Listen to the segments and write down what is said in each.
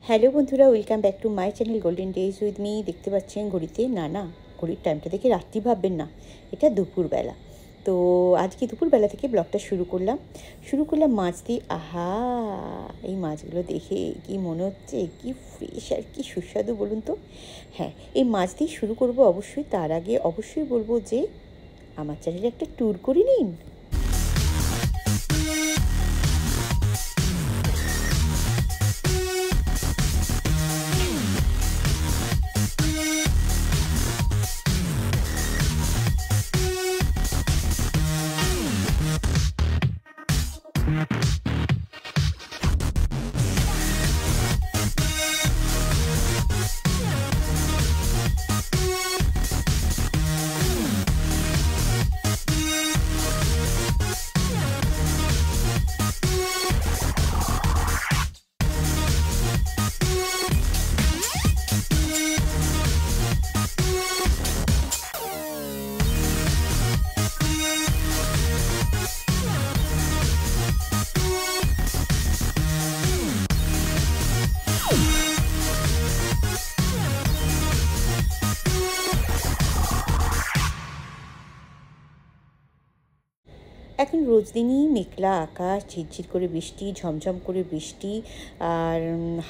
Hello বন্ধুরা, welcome back to my channel golden days with me. দেখতে পাচ্ছেন ঘড়িতে, না ঘড়ির টাইমটা দেখে রাত্রি ভাববেন না, এটা দুপুরবেলা। তো আজকে দুপুরবেলা থেকে ব্লগটা শুরু করলাম মাছ দিয়ে। আহা, এই মাছগুলো দেখে কি মনে হচ্ছে, কি ফ্রেশ আর কি সুস্বাদু বলুন তো। হ্যাঁ, এই মাছ দিয়ে শুরু করব অবশ্যই। তার আগে অবশ্যই বলবো যে আমার চ্যানেলে একটা ট্যুর করে নিন। এখন রোজ দিনই মেঘলা আকাশ, ঝিরঝির করে বৃষ্টি, ঝমঝম করে বৃষ্টি, আর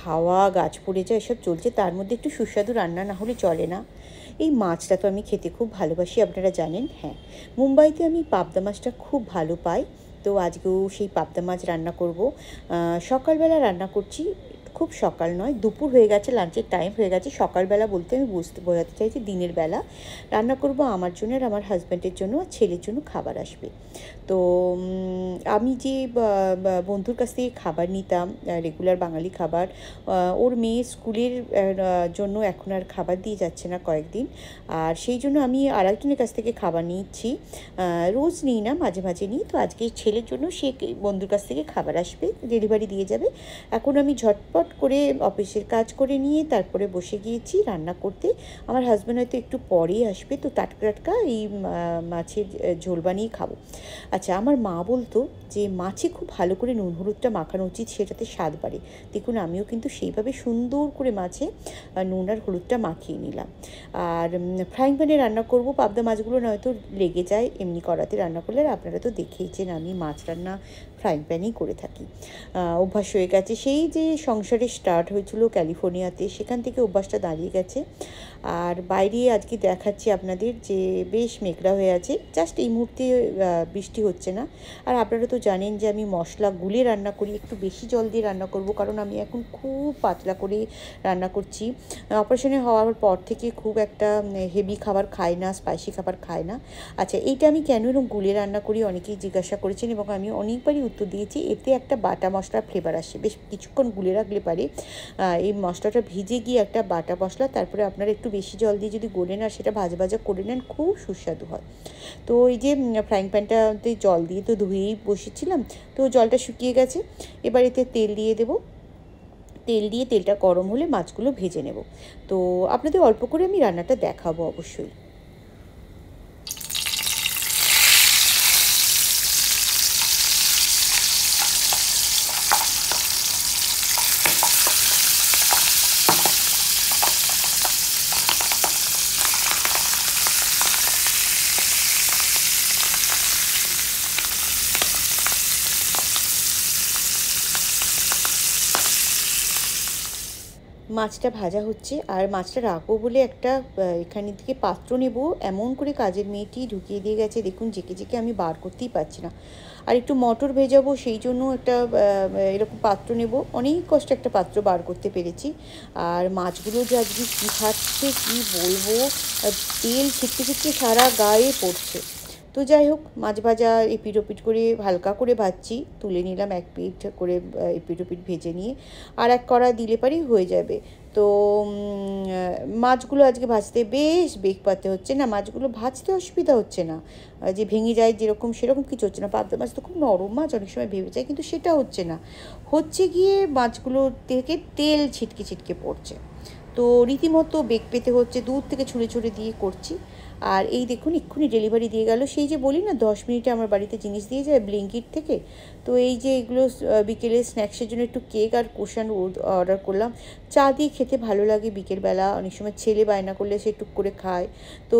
হাওয়া, গাছ পড়ে যায়, এসব চলছে। তার মধ্যে একটু সুস্বাদু রান্না না হলে চলে না। এই মাছটা তো আমি খেতে খুব ভালোবাসি, আপনারা জানেন। হ্যাঁ, মুম্বাইতে আমি পাবদা মাছটা খুব ভালো পাই। তো আজকেও সেই পাবদা মাছ রান্না করব। সকালবেলা রান্না করছি, খুব সকাল নয়, দুপুর হয়ে গেছে, লাঞ্চের টাইম হয়ে গেছে। সকালবেলা বলতে আমি বোঝাতে চাইছি দিনের বেলা রান্না করব আমার জন্য আর আমার হাজব্যান্ডের জন্য, আর ছেলের জন্য খাবার আসবে। তো আমি যে বন্ধুর কাছ থেকে খাবার নিতাম, রেগুলার বাঙালি খাবার, ওর মেয়ে স্কুলের জন্য এখন আর খাবার দিয়ে যাচ্ছে না কয়েকদিন, আর সেই জন্য আমি আর একজনের কাছ থেকে খাবার নিচ্ছি। রোজ নিই না, মাঝে মাঝে নিই। তো আজকে ছেলের জন্য সে বন্ধুর কাছ থেকে খাবার আসবে, ডেলিভারি দিয়ে যাবে। এখন আমি ঝটপট করে অফিসের কাজ করে নিয়ে তারপরে বসে গিয়েছি রান্না করতে। আমার হাজব্যান্ড হয়তো একটু পরেই আসবে, তো টাটকা টাটকা এই মাছের ঝোল বানিয়ে খাবো। আচ্ছা, আমার মা বলতো যে মাছে খুব ভালো করে নুন হলুদটা মাখানো উচিত, সেটাতে স্বাদ বাড়ে। দেখুন, আমিও কিন্তু সেইভাবে সুন্দর করে মাছে নুন আর হলুদটা মাখিয়ে নিলাম। আর ফ্রাইং প্যানে রান্না করব পাবদা মাছগুলো, নয়তো লেগে যায় এমনি কড়াতে রান্না করলে। আর আপনারা তো দেখেইছেন আমি মাছ রান্না ফ্রাইং প্যানেই করে থাকি, অভ্যাস হয়ে গেছে। সেই যে সংসারে স্টার্ট হয়েছিল ক্যালিফোর্নিয়াতে, সেখান থেকে অভ্যাসটা দাঁড়িয়ে গেছে। আর বাইরে আজকে দেখাচ্ছি আপনাদের যে বেশ মেঘলা হয়ে আছে, জাস্ট এই মুহূর্তে বৃষ্টি হচ্ছে না। আর আপনারা তো জানেন যে আমি মশলা গুলে রান্না করি, একটু বেশি জল দিয়ে রান্না করব, কারণ আমি এখন খুব পাতলা করে রান্না করছি। অপারেশনে হওয়ার পর থেকে খুব একটা হেভি খাবার খাই না, স্পাইসি খাবার খাই না। আচ্ছা, এইটা আমি কেন এরকম গুলে রান্না করি অনেকেই জিজ্ঞাসা করেছেন, এবং আমি অনেকবারই উত্তর দিয়েছি। এতে একটা বাটা মশলার ফ্লেভার আসে, বেশ কিছুক্ষণ গুলে রাখলে পারে এই মশলাটা ভিজে গিয়ে একটা বাটা মশলা, তারপরে আপনারা একটু বেশি জল দিয়ে যদি গোলেন আর সেটা ভাজা ভাজা করে নেন, খুব সুস্বাদু হয়। তো এই যে ফ্রাইং প্যানটাতে জল দিয়ে তো ধুয়েই বসেছিলাম, তো জলটা শুকিয়ে গেছে। এবার এতে তেল দিয়ে দেবো। তেল দিয়ে তেলটা গরম হলে মাছগুলো ভেজে নেব। তো আপনাদের অল্প করে আমি রান্নাটা দেখাবো অবশ্যই। মাছটা ভাজা হচ্ছে, আর মাছটা রাখবো বলে একটা এখানে থেকে পাত্র নেব, এমন করে কাজের মেয়েটি ঢুকিয়ে দিয়ে গেছে, দেখুন জেকে জেকে আমি বার করতেই পারছি না। আর একটু মটর ভেজাবো, সেই জন্য একটা এরকম পাত্র নেব। অনেক কষ্টে একটা পাত্র বার করতে পেরেছি। আর মাছগুলো যে আজকে কী খাচ্ছে কী বলবো, তেল ছিটকে ছিটকে সারা গায়ে পড়ছে। তো যাই হোক, মাছ ভাজা এপিট ওপিট করে হালকা করে ভাজছি, তুলে নিলাম এক পিঠ করে, এপিট ওপিট ভেজে নিয়ে আর এক কড়া দিলে পারেই হয়ে যাবে। তো মাছগুলো আজকে ভাজতে বেশ বেগ পাতে হচ্ছে না, মাছগুলো ভাজতে অসুবিধা হচ্ছে না, যে ভেঙে যায় যেরকম সেরকম কিছু হচ্ছে না। পাবদা মাছ তো খুব নরম মাছ, অনেক সময় ভেঙে যায়, কিন্তু সেটা হচ্ছে না। হচ্ছে গিয়ে মাছগুলো থেকে তেল ছিটকে ছিটকে পড়ছে, তো রীতিমতো বেগ পেতে হচ্ছে, দূর থেকে ছুঁড়ে ছুঁড়ে দিয়ে করছি। আর এই দেখুন এক্ষুনি ডেলিভারি দিয়ে গেল। সেই যে বলি না 10 মিনিটে আমার বাড়িতে জিনিস দিয়ে যায় ব্লিঙ্কিট থেকে। তো এই যে এগুলো বিকেলে স্ন্যাক্সের জন্য একটু কেক আর কোশান অর্ডার করলাম। চা দিয়ে খেতে ভালো লাগে বিকেলবেলা, অনেক সময় ছেলে বায়না করলে সে টুক করে খায়। তো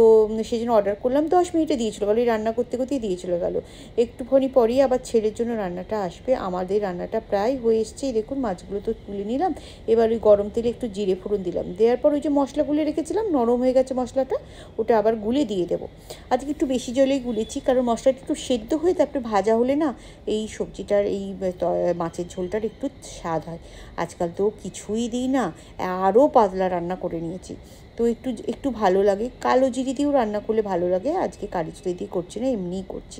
সেই জন্য অর্ডার করলাম, 10 মিনিটে দিয়ে চলে গেলো। এই রান্না করতে করতেই দিয়ে চলে গেলো। একটুখানি পরেই আবার ছেলের জন্য রান্নাটা আসবে। আমাদের রান্নাটা প্রায় হয়ে এসছে। দেখুন মাছগুলো তো তুলে নিলাম। এবার ওই গরম তেলে একটু জিরে ফোড়ন দিলাম, দেওয়ার পর ওই যে মশলা গুলে রেখেছিলাম, নরম হয়ে গেছে মশলাটা, ওটা আবার গুলে দিয়ে দেবো। আজকে একটু বেশি জলেই গুলেছি, কারণ মশলাটা একটু সেদ্ধ হয়ে তারপরে ভাজা হলে না এই সবজিটার এই মাছের ঝোলটার একটু স্বাদ হয়। আজকাল তো কিছুই দিই না, আরও পাতলা রান্না করে নিয়েছি। তো একটু একটু ভালো লাগে, কালো জিরে দিয়েও রান্না করলে ভালো লাগে। আজকে কারি জিরে দিয়ে করছি না, এমনিই করছি।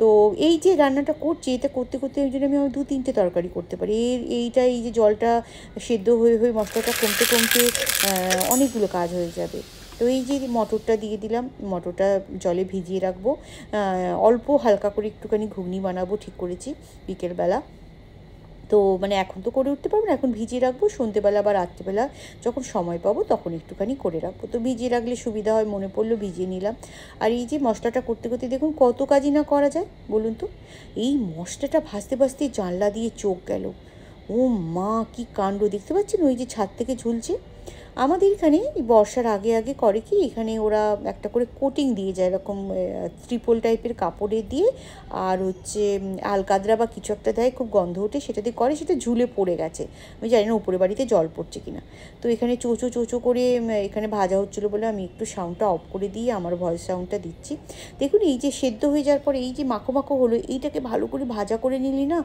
তো এই যে রান্নাটা করছি, এটা করতে করতে ওই জন্য আমি আমার 2-3টে তরকারি করতে পারি। এইটা এই যে জলটা সেদ্ধ হয়ে হয়ে মশলাটা কমতে কমতে অনেকগুলো কাজ হয়ে যাবে। তো এই যে মটরটা দিয়ে দিলাম, মটরটা জলে ভিজিয়ে রাখবো। অল্প হালকা করে একটুখানি ঘুগনি বানাবো ঠিক করেছি বিকেলবেলা। তো মানে এখন তো করে উঠতে পারবো না, এখন ভিজিয়ে রাখবো, সন্ধ্যেবেলা বা রাত্রিবেলা যখন সময় পাবো তখন একটুখানি করে রাখবো। তো ভিজিয়ে রাখলে সুবিধা হয়, মনে পড়লো ভিজিয়ে নিলাম। আর এই যে মশলাটা করতে করতে দেখুন কত কাজই না করা যায় বলুন তো। এই মশলাটা ভাজতে ভাজতে জানলা দিয়ে চোখ গেল। ও মা, কি কাণ্ড! দেখতে পাচ্ছেন ওই যে ছাদ থেকে ঝুলছে। আমাদের এখানে বর্ষার আগে আগে করে কি, এখানে ওরা একটা করে কোটিং দিয়ে যায়, এরকম ত্রিপল টাইপের কাপড়ে দিয়ে, আর হচ্ছে আলকাদরা বা কিছু একটা দেয়, খুব গন্ধ ওঠে, সেটা দিয়ে করে। সেটা ঝুলে পড়ে গেছে, আমি জানি না উপরে বাড়িতে জল পড়ছে কিনা। তো এখানে চোচো চোচো করে এখানে ভাজা হচ্ছিলো বলে আমি একটু সাউন্ডটা অফ করে দিয়ে আমার ভয়েস সাউন্ডটা দিচ্ছি। দেখুন এই যে সেদ্ধ হয়ে যাওয়ার পরে এই যে মাখো মাখো হলো, এইটাকে ভালো করে ভাজা করে নিলি না,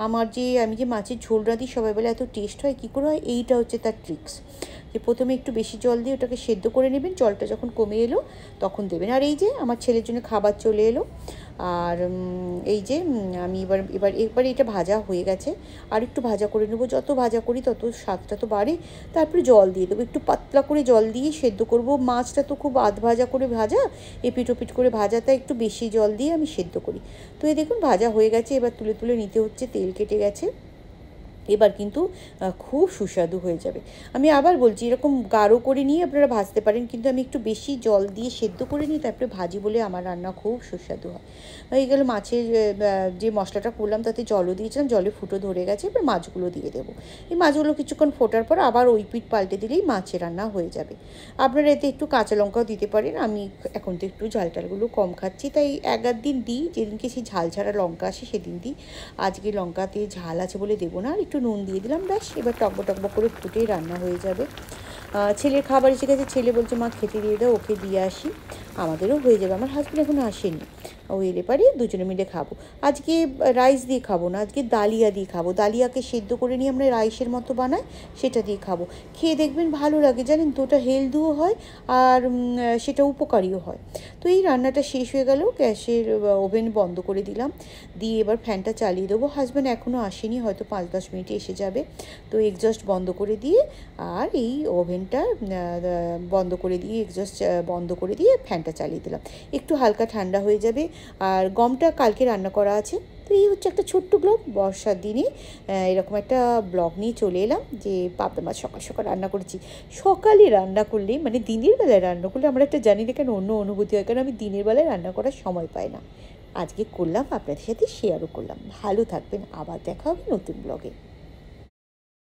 আমি যে মাছের ঝোল রাঁধি সবাই বলে এত টেস্ট হয়, কী করে হয়, এইটা হচ্ছে তার ট্রিক্স। যে প্রথমে একটু বেশি জল দিয়ে ওটাকে সেদ্ধ করে নেবেন, জলটা যখন কমে এলো তখন দেবেন। আর এই যে আমার ছেলের জন্য খাবার চলে এলো। আর এই যে আমি এবার এবার এবার এটা ভাজা হয়ে গেছে, আর একটু ভাজা করে নেবো। যত ভাজা করি তত স্বাদটা তো বাড়ে। তারপরে জল দিয়ে দেবো, একটু পাতলা করে জল দিয়ে সেদ্ধ করব। মাছটা তো খুব আধ ভাজা করে ভাজা, এপিট ওপিট করে ভাজা, তাই একটু বেশি জল দিয়ে আমি সেদ্ধ করি। তো এই দেখুন ভাজা হয়ে গেছে, এবার তুলে তুলে নিতে হচ্ছে, তেল কেটে গেছে। এবার কিন্তু খুব সুস্বাদু হয়ে যাবে। আমি আবার বলছি, এরকম গাঢ় করে নিয়ে আপনারা ভাজতে পারেন, কিন্তু আমি একটু বেশি জল দিয়ে সেদ্ধ করে নিই তারপরে ভাজি বলে আমার রান্না খুব সুস্বাদু হয়। এই গেল মাছের যে মশলাটা করলাম, তাতে জলও দিয়েছিলাম, জলে ফুটো ধরে গেছে। এবার মাছগুলো দিয়ে দেবো। এই মাছগুলো কিছুক্ষণ ফোটার পর আবার ওই পিঠ পাল্টে দিলেই মাছের রান্না হয়ে যাবে। আপনারা এতে একটু কাঁচা লঙ্কাও দিতে পারেন। আমি এখন তো একটু ঝাল টালগুলো কম খাচ্ছি, তাই এক আধ দিন দিই, যেদিনকে সেই ঝাল ছাড়া লঙ্কা আসে সেদিন দিই। আজকে লঙ্কাতে ঝাল আছে বলে দেবো না, আর একটু নুন দিয়ে দিলাম, ব্যাস। এবার টকবক টকবক করে ফুটেই রান্না হয়ে যাবে। ছেলের খাবার এসে গেছে, ছেলে বলছে মা খেতে দিয়ে দাও, ওকে দিয়ে আসি। আমাদেরও হয়ে যাবে, আমার হাজব্যান্ড এখনও আসেনি, ও এলে পারে দুজনে মিলে খাবো। আজকে রাইস দিয়ে খাবো না, আজকে ডালিয়া দিয়ে খাবো। ডালিয়াকে সেদ্ধ করে নিয়ে আমরা রাইসের মতো বানাই, সেটা দিয়ে খাবো। খেয়ে দেখবেন ভালো লাগে, জানেন তো, ওটা হেলদিও হয় আর সেটা উপকারীও হয়। তো এই রান্নাটা শেষ হয়ে গেল, গ্যাসের ওভেন বন্ধ করে দিলাম, দিয়ে এবার ফ্যানটা চালিয়ে দেবো। হাজব্যান্ড এখনও আসেনি, হয়তো 5-10 মিনিটে এসে যাবে। তো এক্সস্ট বন্ধ করে দিয়ে আর এই ওভেনটা বন্ধ করে দিয়ে এক্সস্ট বন্ধ করে দিয়ে ফ্যানটা চালিয়ে দিলাম। একটু হালকা ঠান্ডা হয়ে যাবে। আর গমটা কালকে রান্না করা আছে। তো এই হচ্ছে একটা ছোট্ট ব্লগ, বর্ষার দিনে এরকম একটা ব্লগ নিয়ে চলে এলাম, যে পাবদা মাছ সকাল সকাল রান্না করেছি। সকালে রান্না করলে, মানে দিনের বেলায় রান্না করলে আমার একটা জানি না কেন অন্য অনুভূতি হয়, কারণ আমি দিনের বেলায় রান্না করার সময় পাই না। আজকে করলাম, আপনাদের সাথে শেয়ারও করলাম। ভালো থাকবেন, আবার দেখা হবে নতুন ব্লগে।